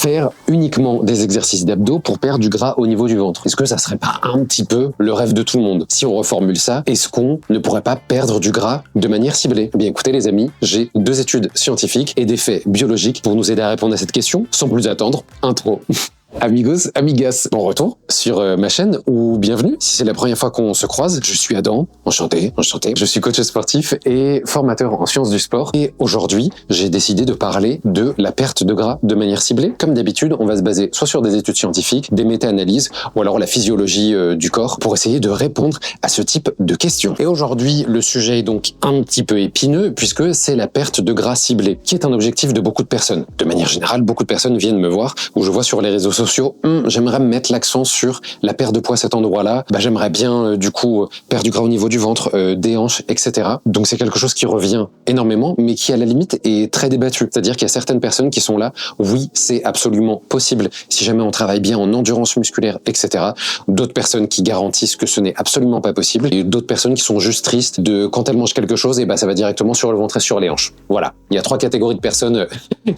faire uniquement des exercices d'abdos pour perdre du gras au niveau du ventre. Est-ce que ça serait pas un petit peu le rêve de tout le monde? Si on reformule ça, est-ce qu'on ne pourrait pas perdre du gras de manière ciblée? Eh bien écoutez les amis, j'ai 2 études scientifiques et des faits biologiques pour nous aider à répondre à cette question. Sans plus attendre, intro. Amigos, amigas, bon retour sur ma chaîne ou bienvenue. Si c'est la première fois qu'on se croise, je suis Adam, enchanté. Je suis coach sportif et formateur en sciences du sport. Et aujourd'hui, j'ai décidé de parler de la perte de gras de manière ciblée. Comme d'habitude, on va se baser soit sur des études scientifiques, des méta-analyses ou alors la physiologie du corps pour essayer de répondre à ce type de questions. Et aujourd'hui, le sujet est donc un petit peu épineux puisque c'est la perte de gras ciblée, qui est un objectif de beaucoup de personnes. De manière générale, beaucoup de personnes viennent me voir ou je vois sur les réseaux sociaux, j'aimerais mettre l'accent sur la perte de poids à cet endroit-là, j'aimerais bien du coup perdre du gras au niveau du ventre, des hanches, etc. Donc c'est quelque chose qui revient énormément, mais qui à la limite est très débattu. C'est-à-dire qu'il y a certaines personnes qui sont là, oui, c'est absolument possible, si jamais on travaille bien en endurance musculaire, etc. D'autres personnes qui garantissent que ce n'est absolument pas possible, et d'autres personnes qui sont juste tristes de quand elles mangent quelque chose, et ça va directement sur le ventre et sur les hanches. Voilà, il y a 3 catégories de personnes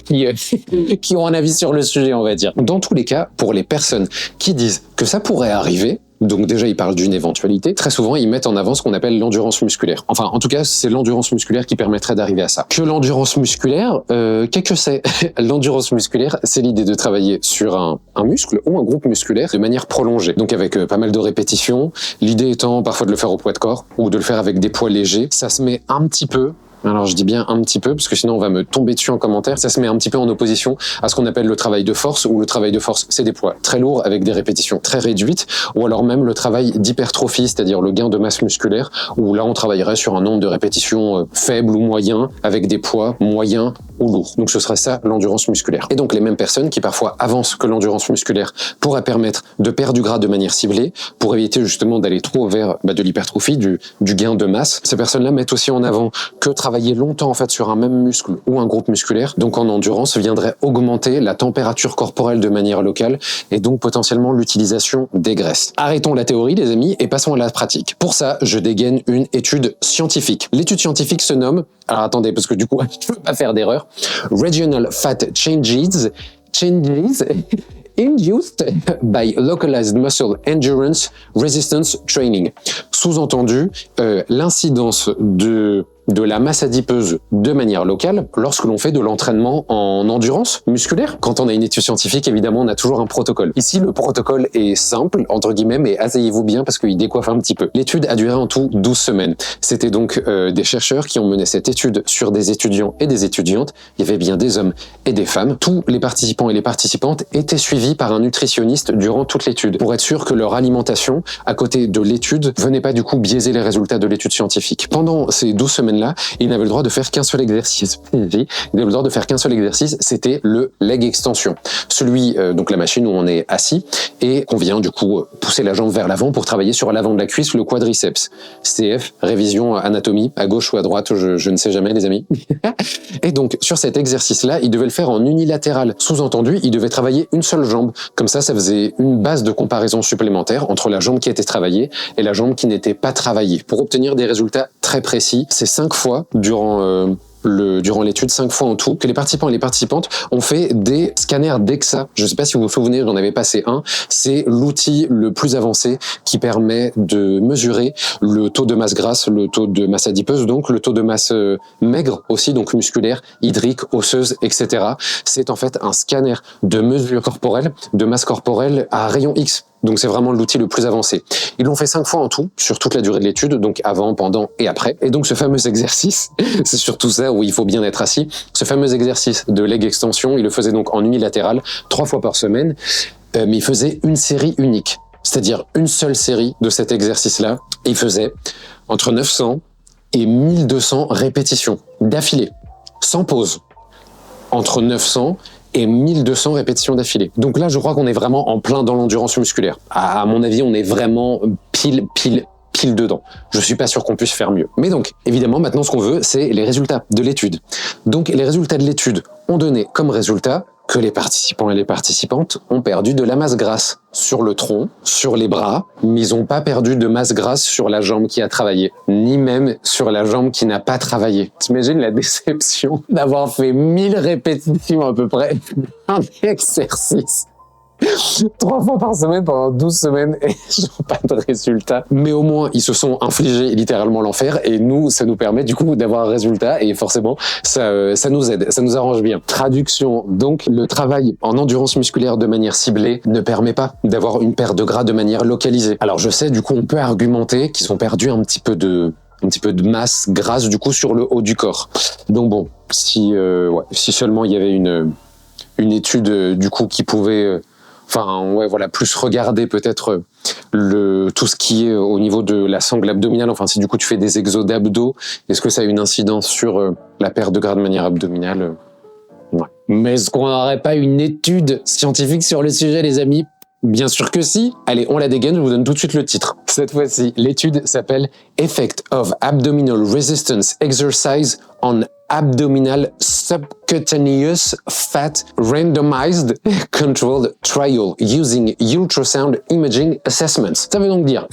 qui ont un avis sur le sujet, on va dire. Dans tous les cas, pour les personnes qui disent que ça pourrait arriver, donc déjà ils parlent d'une éventualité, très souvent ils mettent en avant ce qu'on appelle l'endurance musculaire. Enfin en tout cas c'est l'endurance musculaire qui permettrait d'arriver à ça. Que l'endurance musculaire, qu'est-ce que c'est? L'endurance musculaire, c'est l'idée de travailler sur un muscle ou un groupe musculaire de manière prolongée. Donc avec pas mal de répétitions, l'idée étant parfois de le faire au poids de corps ou de le faire avec des poids légers. Ça se met un petit peu, alors je dis bien un petit peu, parce que sinon on va me tomber dessus en commentaire, ça se met un petit peu en opposition à ce qu'on appelle le travail de force, où le travail de force c'est des poids très lourds avec des répétitions très réduites, ou alors même le travail d'hypertrophie, c'est-à-dire le gain de masse musculaire, où là on travaillerait sur un nombre de répétitions faible ou moyen, avec des poids moyens ou lourds. Donc ce serait ça l'endurance musculaire. Et donc les mêmes personnes qui parfois avancent que l'endurance musculaire pourrait permettre de perdre du gras de manière ciblée, pour éviter justement d'aller trop vers de l'hypertrophie, du gain de masse, ces personnes-là mettent aussi en avant que travailler longtemps en fait sur un même muscle ou un groupe musculaire, donc en endurance, viendrait augmenter la température corporelle de manière locale et donc potentiellement l'utilisation des graisses. Arrêtons la théorie les amis et passons à la pratique. Pour ça, je dégaine une étude scientifique. L'étude scientifique se nomme, alors attendez parce que du coup je veux pas faire d'erreur, Regional Fat Changes Induced by Localized Muscle Endurance Resistance Training. Sous-entendu, l'incidence de la masse adipeuse de manière locale lorsque l'on fait de l'entraînement en endurance musculaire. Quand on a une étude scientifique, évidemment, on a toujours un protocole. Ici, le protocole est simple, entre guillemets, mais asseyez-vous bien parce qu'il décoiffe un petit peu. L'étude a duré en tout 12 semaines. C'était donc des chercheurs qui ont mené cette étude sur des étudiants et des étudiantes. Il y avait bien des hommes et des femmes. Tous les participants et les participantes étaient suivis par un nutritionniste durant toute l'étude pour être sûr que leur alimentation, à côté de l'étude, venait pas du coup biaiser les résultats de l'étude scientifique. Pendant ces 12 semaines là, il n'avait le droit de faire qu'un seul exercice. Il avait le droit de faire qu'un seul exercice, c'était le leg extension. Celui, donc la machine où on est assis et qu'on vient du coup pousser la jambe vers l'avant pour travailler sur l'avant de la cuisse, le quadriceps. CF, révision anatomie, à gauche ou à droite, je ne sais jamais les amis. Et donc sur cet exercice-là, il devait le faire en unilatéral. Sous-entendu, il devait travailler une seule jambe. Comme ça faisait une base de comparaison supplémentaire entre la jambe qui était travaillée et la jambe qui n'était pas travaillée. Pour obtenir des résultats très précis, c'est 5 fois durant l'étude, 5 fois en tout, que les participants et les participantes ont fait des scanners DEXA. Je ne sais pas si vous vous souvenez, j'en avais passé un. C'est l'outil le plus avancé qui permet de mesurer le taux de masse grasse, le taux de masse adipeuse, donc le taux de masse maigre aussi, donc musculaire, hydrique, osseuse, etc. C'est en fait un scanner de mesure corporelle, de masse corporelle à rayon X. Donc c'est vraiment l'outil le plus avancé. Ils l'ont fait 5 fois en tout, sur toute la durée de l'étude, donc avant, pendant et après. Et donc ce fameux exercice, c'est surtout ça où il faut bien être assis, ce fameux exercice de leg extension, il le faisait donc en unilatéral, 3 fois par semaine, mais il faisait une série unique, c'est-à-dire une seule série de cet exercice-là. Et il faisait entre 900 et 1200 répétitions d'affilée, sans pause, entre 900 et 1200 répétitions d'affilée. Donc là, je crois qu'on est vraiment en plein dans l'endurance musculaire. À mon avis, on est vraiment pile dedans. Je suis pas sûr qu'on puisse faire mieux. Mais donc, évidemment, maintenant, ce qu'on veut, c'est les résultats de l'étude. Donc, les résultats de l'étude ont donné comme résultat que les participants et les participantes ont perdu de la masse grasse sur le tronc, sur les bras, mais ils n'ont pas perdu de masse grasse sur la jambe qui a travaillé, ni même sur la jambe qui n'a pas travaillé. T'imagines la déception d'avoir fait 1000 répétitions à peu près, un exercice 3 fois par semaine pendant 12 semaines et je n'ai pas de résultat. Mais au moins, ils se sont infligés littéralement l'enfer et nous, ça nous permet du coup d'avoir un résultat et forcément, ça nous aide, ça nous arrange bien. Traduction, donc le travail en endurance musculaire de manière ciblée ne permet pas d'avoir une perte de gras de manière localisée. Alors je sais, du coup, on peut argumenter qu'ils ont perdu un petit peu de masse grasse du coup sur le haut du corps. Donc bon, si seulement il y avait une étude du coup qui pouvait plus regarder peut-être tout ce qui est au niveau de la sangle abdominale. Enfin, si du coup tu fais des exos d'abdos, est-ce que ça a une incidence sur la perte de gras de manière abdominale? Ouais. Mais est-ce qu'on n'aurait pas une étude scientifique sur le sujet, les amis? Bien sûr que si. Allez, on la dégaine, je vous donne tout de suite le titre. Cette fois-ci, l'étude s'appelle Effect of Abdominal Resistance Exercise on Abdominal Subcutaneous Fat Randomized Controlled Trial Using Ultrasound Imaging Assessments. Ça veut donc dire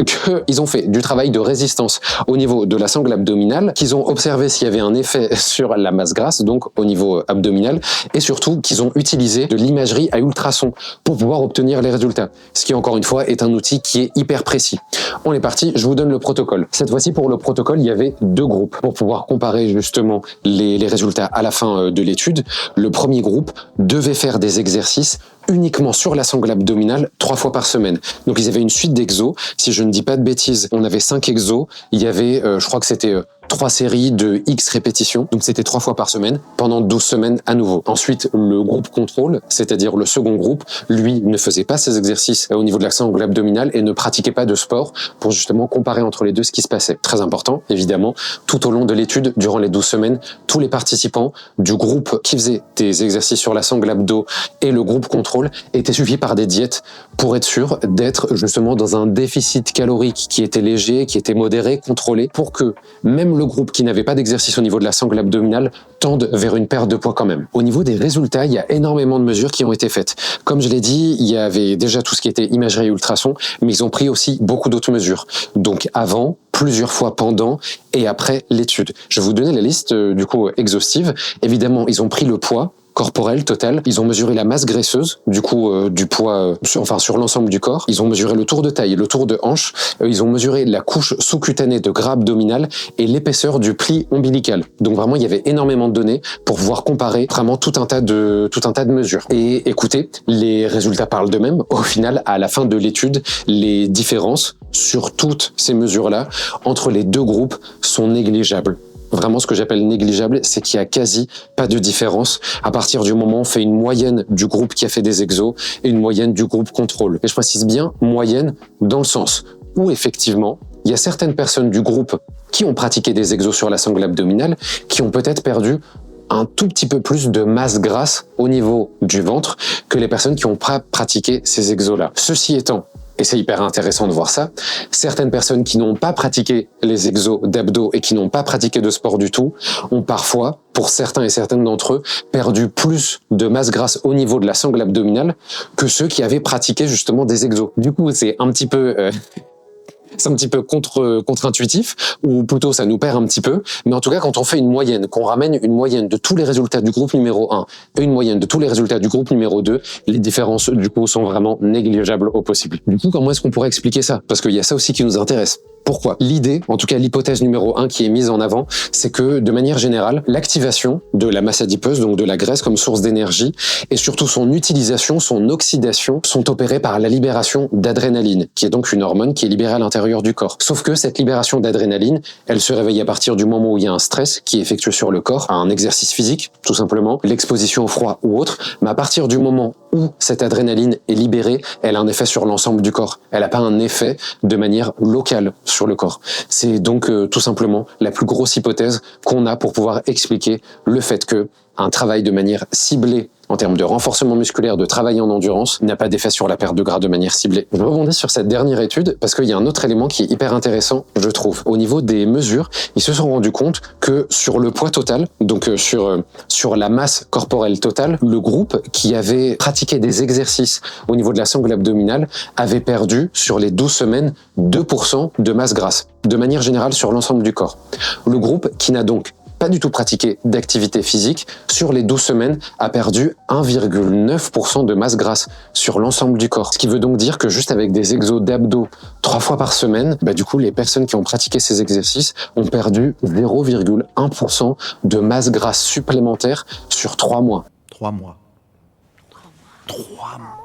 qu'ils ont fait du travail de résistance au niveau de la sangle abdominale, qu'ils ont observé s'il y avait un effet sur la masse grasse, donc au niveau abdominal, et surtout qu'ils ont utilisé de l'imagerie à ultrasons pour pouvoir obtenir les résultats. Ce qui, encore une fois, est un outil qui est hyper précis. On est parti, je vous donne le protocole. Cette fois-ci, pour le protocole, il y avait 2 groupes pour pouvoir comparer justement les résultats à la fin de l'étude. Le premier groupe devait faire des exercices uniquement sur la sangle abdominale 3 fois par semaine. Donc ils avaient une suite d'exos. Si je ne dis pas de bêtises, on avait 5 exos. Il y avait, je crois que c'était 3 séries de X répétitions. Donc c'était 3 fois par semaine pendant 12 semaines à nouveau. Ensuite, le groupe contrôle, c'est-à-dire le second groupe, lui ne faisait pas ses exercices au niveau de la sangle abdominale et ne pratiquait pas de sport pour justement comparer entre les deux ce qui se passait. Très important, évidemment, tout au long de l'étude, durant les 12 semaines, tous les participants du groupe qui faisait des exercices sur la sangle abdo et le groupe contrôle étaient suivis par des diètes pour être sûr d'être justement dans un déficit calorique qui était léger, qui était modéré, contrôlé, pour que même le groupe qui n'avait pas d'exercice au niveau de la sangle abdominale tende vers une perte de poids quand même. Au niveau des résultats, il y a énormément de mesures qui ont été faites. Comme je l'ai dit, il y avait déjà tout ce qui était imagerie et ultrasons, mais ils ont pris aussi beaucoup d'autres mesures. Donc avant, plusieurs fois pendant et après l'étude. Je vais vous donner la liste du coup exhaustive. Évidemment, ils ont pris le poids corporel total. Ils ont mesuré la masse graisseuse, du coup du poids sur l'ensemble du corps. Ils ont mesuré le tour de taille, le tour de hanche. Ils ont mesuré la couche sous-cutanée de gras abdominal et l'épaisseur du pli ombilical. Donc vraiment, il y avait énormément de données pour pouvoir comparer vraiment tout un tas de mesures. Et écoutez, les résultats parlent d'eux-mêmes. Au final, à la fin de l'étude, les différences sur toutes ces mesures-là entre les 2 groupes sont négligeables. Vraiment, ce que j'appelle négligeable, c'est qu'il y a quasi pas de différence à partir du moment où on fait une moyenne du groupe qui a fait des exos et une moyenne du groupe contrôle. Et je précise bien moyenne dans le sens où effectivement, il y a certaines personnes du groupe qui ont pratiqué des exos sur la sangle abdominale qui ont peut-être perdu un tout petit peu plus de masse grasse au niveau du ventre que les personnes qui n'ont pas pratiqué ces exos-là. Ceci étant, et c'est hyper intéressant de voir ça, certaines personnes qui n'ont pas pratiqué les exos d'abdos et qui n'ont pas pratiqué de sport du tout ont parfois, pour certains et certaines d'entre eux, perdu plus de masse grasse au niveau de la sangle abdominale que ceux qui avaient pratiqué justement des exos. Du coup, c'est un petit peu... C'est un petit peu contre-intuitif, ou plutôt ça nous perd un petit peu, mais en tout cas quand on fait une moyenne, qu'on ramène une moyenne de tous les résultats du groupe numéro 1 et une moyenne de tous les résultats du groupe numéro 2, les différences du coup sont vraiment négligeables au possible. Du coup, comment est-ce qu'on pourrait expliquer ça? Parce qu'il y a ça aussi qui nous intéresse. Pourquoi? L'idée, en tout cas l'hypothèse numéro 1 qui est mise en avant, c'est que de manière générale, l'activation de la masse adipeuse, donc de la graisse comme source d'énergie, et surtout son utilisation, son oxydation, sont opérées par la libération d'adrénaline, qui est donc une hormone qui est libérée à l'intérieur du corps. Sauf que cette libération d'adrénaline, elle se réveille à partir du moment où il y a un stress qui est effectué sur le corps, un exercice physique, tout simplement, l'exposition au froid ou autre, mais à partir du moment où cette adrénaline est libérée, elle a un effet sur l'ensemble du corps. Elle n'a pas un effet de manière locale sur le corps. C'est donc tout simplement la plus grosse hypothèse qu'on a pour pouvoir expliquer le fait que un travail de manière ciblée en termes de renforcement musculaire, de travail en endurance, n'a pas d'effet sur la perte de gras de manière ciblée. Je rebondis sur cette dernière étude parce qu'il y a un autre élément qui est hyper intéressant, je trouve. Au niveau des mesures, ils se sont rendus compte que sur le poids total, donc sur la masse corporelle totale, le groupe qui avait pratiqué des exercices au niveau de la sangle abdominale avait perdu sur les 12 semaines 2% de masse grasse, de manière générale sur l'ensemble du corps. Le groupe qui n'a donc pas du tout pratiqué d'activité physique, sur les 12 semaines, a perdu 1,9% de masse grasse sur l'ensemble du corps. Ce qui veut donc dire que juste avec des exos d'abdos 3 fois par semaine, du coup, les personnes qui ont pratiqué ces exercices ont perdu 0,1% de masse grasse supplémentaire sur 3 mois. 3 mois. 3 mois.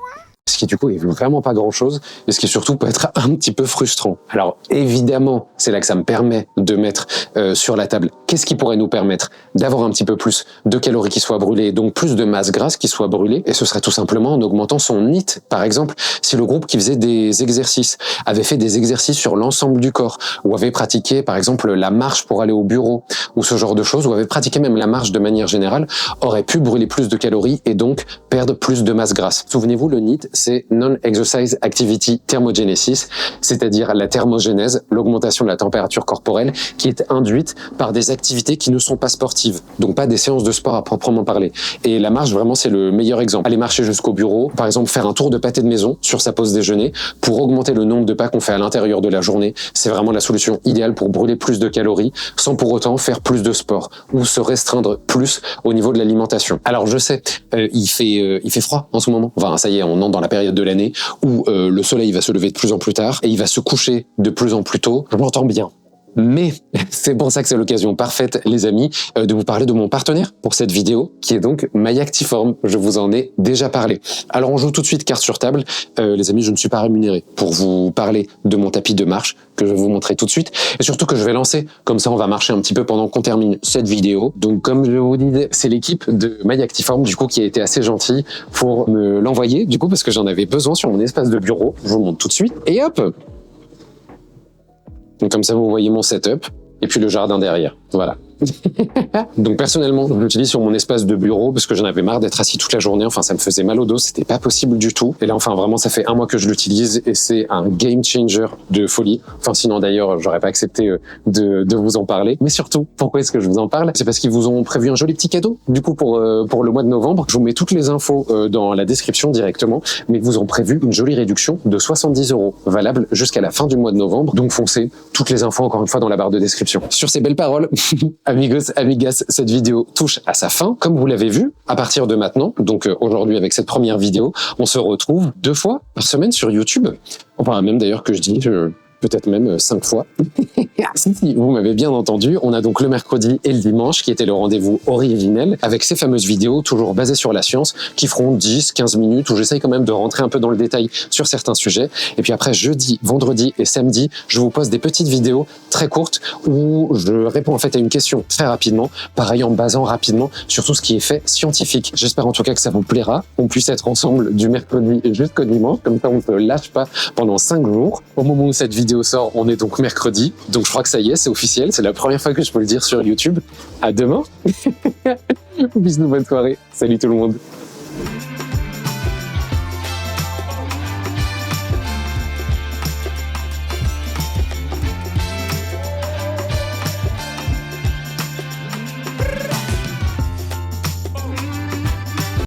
Ce qui du coup est vraiment pas grand chose et ce qui surtout peut être un petit peu frustrant. Alors évidemment, c'est là que ça me permet de mettre sur la table qu'est-ce qui pourrait nous permettre d'avoir un petit peu plus de calories qui soient brûlées et donc plus de masse grasse qui soit brûlée, et ce serait tout simplement en augmentant son NEAT. Par exemple, si le groupe qui faisait des exercices avait fait des exercices sur l'ensemble du corps, ou avait pratiqué par exemple la marche pour aller au bureau ou ce genre de choses, ou avait pratiqué même la marche de manière générale, aurait pu brûler plus de calories et donc perdre plus de masse grasse. Souvenez-vous, le NEAT, c'est Non-Exercise Activity Thermogenesis, c'est-à-dire la thermogénèse, l'augmentation de la température corporelle qui est induite par des activités qui ne sont pas sportives, donc pas des séances de sport à proprement parler. Et la marche, vraiment, c'est le meilleur exemple. Aller marcher jusqu'au bureau, par exemple faire un tour de pâté de maison sur sa pause déjeuner pour augmenter le nombre de pas qu'on fait à l'intérieur de la journée, c'est vraiment la solution idéale pour brûler plus de calories sans pour autant faire plus de sport ou se restreindre plus au niveau de l'alimentation. Alors je sais, il fait froid en ce moment. Enfin, ça y est, on entre dans la période de l'année où le soleil va se lever de plus en plus tard et il va se coucher de plus en plus tôt. Je m'entends bien. Mais c'est pour ça que c'est l'occasion parfaite, les amis, de vous parler de mon partenaire pour cette vidéo, qui est donc MyActiform. Je vous en ai déjà parlé. Alors on joue tout de suite carte sur table. Les amis, je ne suis pas rémunéré pour vous parler de mon tapis de marche, que je vais vous montrer tout de suite, et surtout que je vais lancer. Comme ça, on va marcher un petit peu pendant qu'on termine cette vidéo. Donc comme je vous disais, c'est l'équipe de MyActiform, du coup, qui a été assez gentille pour me l'envoyer, du coup, parce que j'en avais besoin sur mon espace de bureau. Je vous le montre tout de suite. Et hop! Donc comme ça, vous voyez mon setup et puis le jardin derrière. Voilà. Donc personnellement, je l'utilise sur mon espace de bureau parce que j'en avais marre d'être assis toute la journée. Enfin, ça me faisait mal au dos, c'était pas possible du tout. Et là, enfin, vraiment, ça fait 1 mois que je l'utilise et c'est un game changer de folie. Enfin, sinon d'ailleurs, j'aurais pas accepté de vous en parler. Mais surtout, pourquoi est-ce que je vous en parle? C'est parce qu'ils vous ont prévu un joli petit cadeau. Du coup, pour le mois de novembre, je vous mets toutes les infos dans la description directement. Mais ils vous ont prévu une jolie réduction de 70 €, valable jusqu'à la fin du mois de novembre. Donc foncez, toutes les infos encore une fois dans la barre de description. Sur ces belles paroles, amigos, amigas, cette vidéo touche à sa fin. Comme vous l'avez vu, à partir de maintenant, donc aujourd'hui avec cette première vidéo, on se retrouve 2 fois par semaine sur YouTube. Enfin, même d'ailleurs que je dis... peut-être même 5 fois. Si vous m'avez bien entendu, on a donc le mercredi et le dimanche qui était le rendez-vous originel avec ces fameuses vidéos toujours basées sur la science qui feront 10-15 minutes où j'essaye quand même de rentrer un peu dans le détail sur certains sujets. Et puis après, jeudi, vendredi et samedi, je vous pose des petites vidéos très courtes où je réponds en fait à une question très rapidement, pareil en basant rapidement sur tout ce qui est fait scientifique. J'espère en tout cas que ça vous plaira, qu'on puisse être ensemble du mercredi jusqu'au dimanche, comme ça on ne se lâche pas pendant 5 jours. Au moment où cette vidéo sort, on est donc mercredi, donc je crois que ça y est, c'est officiel, c'est la première fois que je peux le dire sur YouTube. À demain. Bisous, bonne soirée, salut tout le monde.